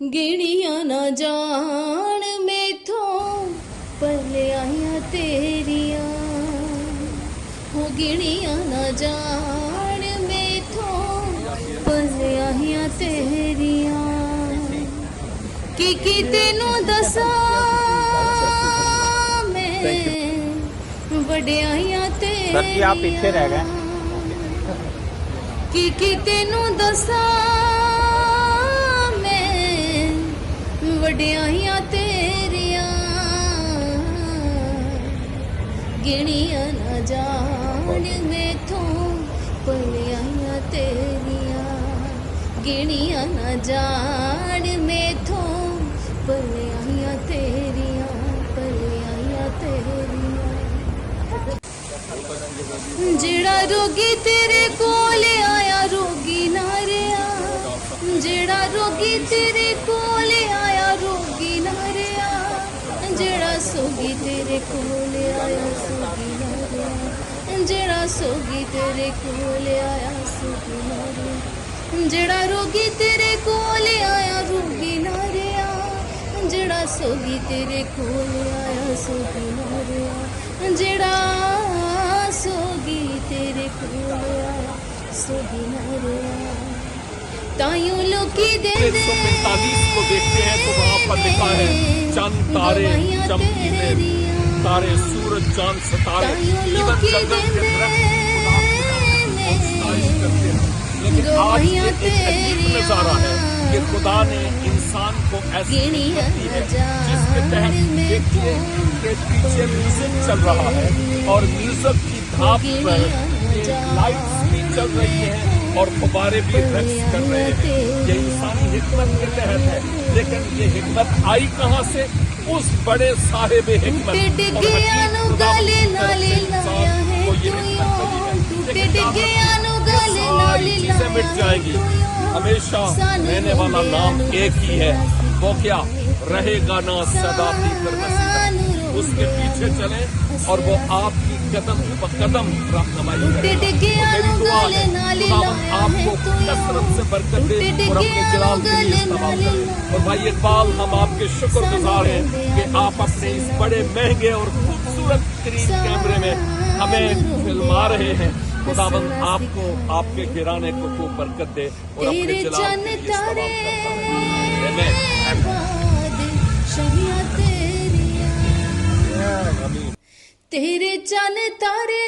गिणिया ना जान मैथों भलाइयां तेरियां हो गिणिया ना जान मैथों भलाइयां तेरियां कि तेनू दसा मैं वड्याइयां तेरियां आप पीछे रह गए कि तेनू दसा वड्याइयां तेरियां गिणिया ना जान मैथों भलाइयां तेरियां गिणिया ना जान मैथों भलाइयां तेरियां जेड़ा रोगी तेरे कोल आया रोगी ना रहा जेड़ा रोगी तेरे कोल आया रोगी ना रहा जेड़ा सोगी तेरे कोल आया सोगी ना रहा जेड़ा सोगी तेरे कोल आया सोगी ना रहा जेड़ा रोगी तेरे कोल आया रोगी ना रहा जेड़ा सोगी तेरे कोल आया सोगी ना रहा जेड़ा सोगी तेरे कोल आया सोगी ना रहा तायूं लोकी दे 145 को देखते हैं तो वहाँ पर लिखा है चंद तारे चमकीले तारे सूरज चांद सितारे जीवन जंगल के करते हैं लेकिन आज ये एक अजीब नजारा है कि खुदा ने इंसान को ऐसी धरती है जिसके तहत देखिए कि पीछे म्यूजिक चल रहा है और म्यूजिक की धाप पर लाइट्स भी चल रही है और गुब्बारे भी रक्स कर रहे हैं ये इंसानी हिकमत के तहत है लेकिन ये हिकमत आई कहाँ से उस बड़े साहिब हिकमत और हकीम खुदा को ये हिकमत मिली है सारी चीजें मिट जाएंगी हमेशा रहने वाला नाम एक ही है वो क्या रहेगा ना सदा फिकर नसीब उसके पीछे चले और वो आपकी कदम ब कदम रहनुमाई करेगा मेरी दुआ है खुदावंद आपको कसरत से बरकत दे और अपने जलाल के लिए इस्तेमाल करे और भाई इकबाल हम आपके शुक्रगुजार हैं कि आप अपने इस बड़े महंगे और खूबसूरत तरीन कैमरे में हमें फिल्मा रहे हैं खुदावंद आपको आपके घराने को खूब बरकत दे और अपने जलाल के लिए इस्तेमाल करता है तेरे चन तारे